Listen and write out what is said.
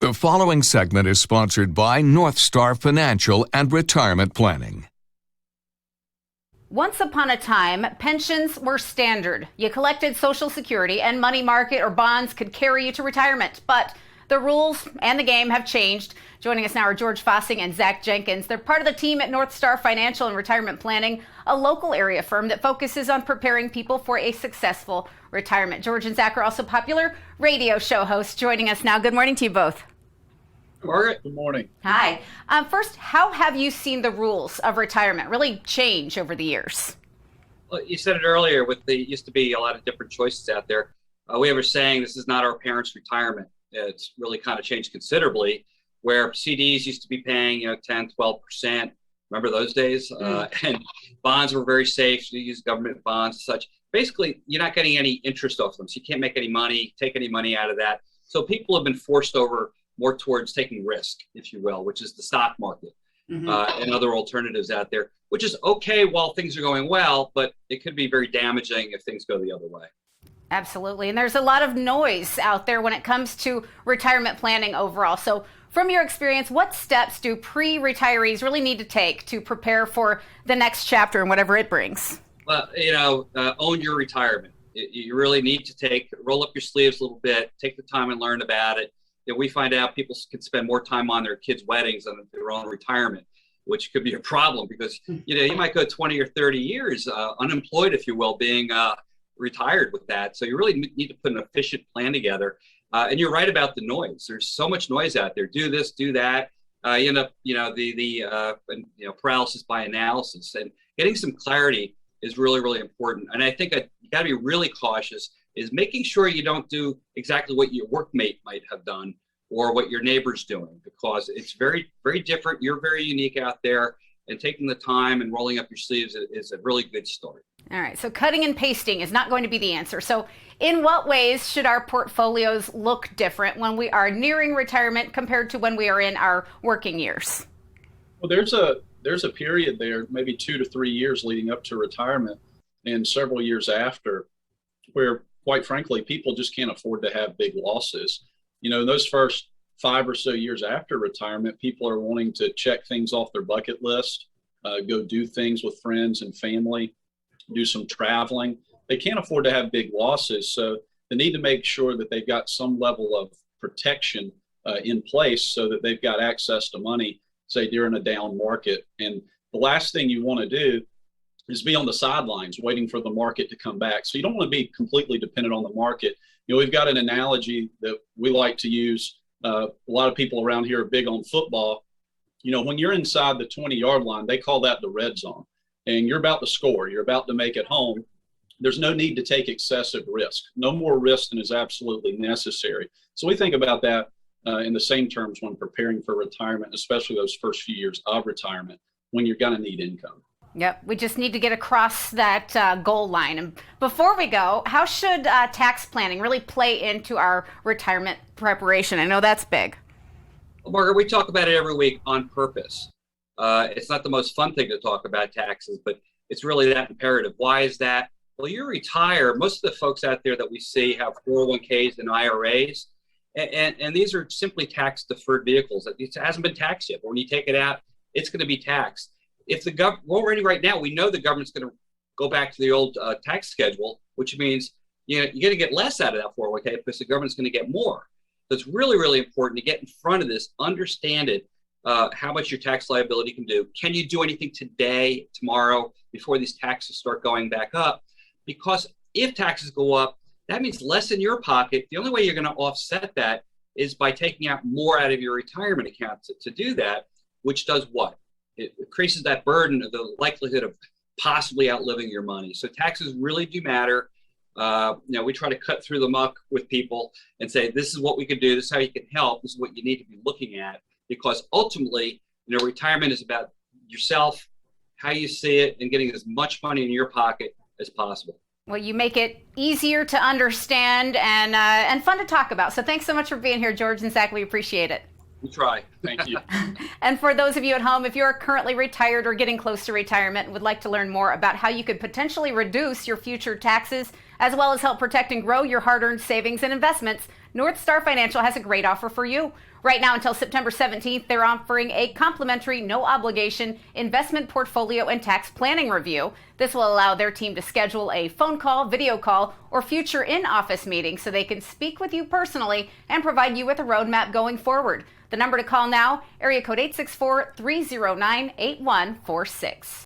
The following segment is sponsored by NORTHSTAR Financial and Retirement Planning. Once upon a time, pensions were standard. You collected Social Security and money market or bonds could carry you to retirement. But the rules and the game have changed. Joining us now are George FOSSING and Zach Jenkins. They're part of the team at NORTHSTAR Financial and Retirement Planning, a local area firm that focuses on preparing people for a successful retirement. George and Zach are also popular radio show hosts joining us now. Good morning to you both. Margaret, good morning. Hi. First, how have you seen the rules of retirement really change over the years? Well, you said it earlier, used to be a lot of different choices out there. We were saying this is not our parents' retirement. It's really kind of changed considerably, where CDs used to be paying 10, 12%. Remember those days? And bonds were very safe. You use government bonds and such. Basically, you're not getting any interest off them, so you can't make any money, take any money out of that. So people have been forced over more towards taking risk, if you will, which is the stock market and other alternatives out there, which is okay while things are going well, but it could be very damaging if things go the other way. Absolutely. And there's a lot of noise out there when it comes to retirement planning overall. So from your experience, what steps do pre-retirees really need to take to prepare for the next chapter and whatever it brings? Well, own your retirement. You really need to roll up your sleeves a little bit, take the time and learn about it. We find out people can spend more time on their kids' weddings than their own retirement, which could be a problem because, you might go 20 or 30 years unemployed, if you will, being retired with that. So you really need to put an efficient plan together. And you're right about the noise. There's so much noise out there. Do this, do that. You end up, the paralysis by analysis. And getting some clarity is really, really important. And I think you got to be really cautious is making sure you don't do exactly what your workmate might have done or what your neighbor's doing, because it's very, very different. You're very unique out there, and taking the time and rolling up your sleeves is a really good start. All right, so cutting and pasting is not going to be the answer. So in what ways should our portfolios look different when we are nearing retirement compared to when we are in our working years? Well, there's a period there, maybe 2 to 3 years leading up to retirement and several years after, where quite frankly, people just can't afford to have big losses. Those first 5 or so years after retirement, people are wanting to check things off their bucket list, go do things with friends and family, do some traveling. They can't afford to have big losses, so they need to make sure that they've got some level of protection in place so that they've got access to money, say, during a down market. And the last thing you want to do is be on the sidelines waiting for the market to come back. So you don't want to be completely dependent on the market. We've got an analogy that we like to use. A lot of people around here are big on football. When you're inside the 20-yard line, they call that the red zone. And you're about to score. You're about to make it home. There's no need to take excessive risk. No more risk than is absolutely necessary. So we think about that in the same terms when preparing for retirement, especially those first few years of retirement when you're going to need income. Yep, we just need to get across that goal line. And before we go, how should tax planning really play into our retirement preparation? I know that's big. Well, Margaret, we talk about it every week on purpose. It's not the most fun thing to talk about taxes, but it's really that imperative. Why is that? Well, you retire. Most of the folks out there that we see have 401ks and IRAs, and these are simply tax-deferred vehicles. It hasn't been taxed yet, but when you take it out, it's going to be taxed. If already right now, we know the government's going to go back to the old tax schedule, which means you're going to get less out of that 401k because the government's going to get more. So it's really, really important to get in front of this, understand it, how much your tax liability can do. Can you do anything today, tomorrow, before these taxes start going back up? Because if taxes go up, that means less in your pocket. The only way you're going to offset that is by taking out more out of your retirement account to do that, which does what? It increases that burden of the likelihood of possibly outliving your money. So taxes really do matter. We try to cut through the muck with people and say, this is what we can do. This is how you can help. This is what you need to be looking at, because ultimately, retirement is about yourself, how you see it, and getting as much money in your pocket as possible. Well, you make it easier to understand and fun to talk about. So thanks so much for being here, George and Zach. We appreciate it. We try. Thank you. And for those of you at home, if you're currently retired or getting close to retirement and would like to learn more about how you could potentially reduce your future taxes, as well as help protect and grow your hard-earned savings and investments, NorthStar Financial has a great offer for you. Right now until September 17th, they're offering a complimentary, no obligation investment portfolio and tax planning review. This will allow their team to schedule a phone call, video call, or future in-office meeting so they can speak with you personally and provide you with a roadmap going forward. The number to call now, area code 864-309-8146.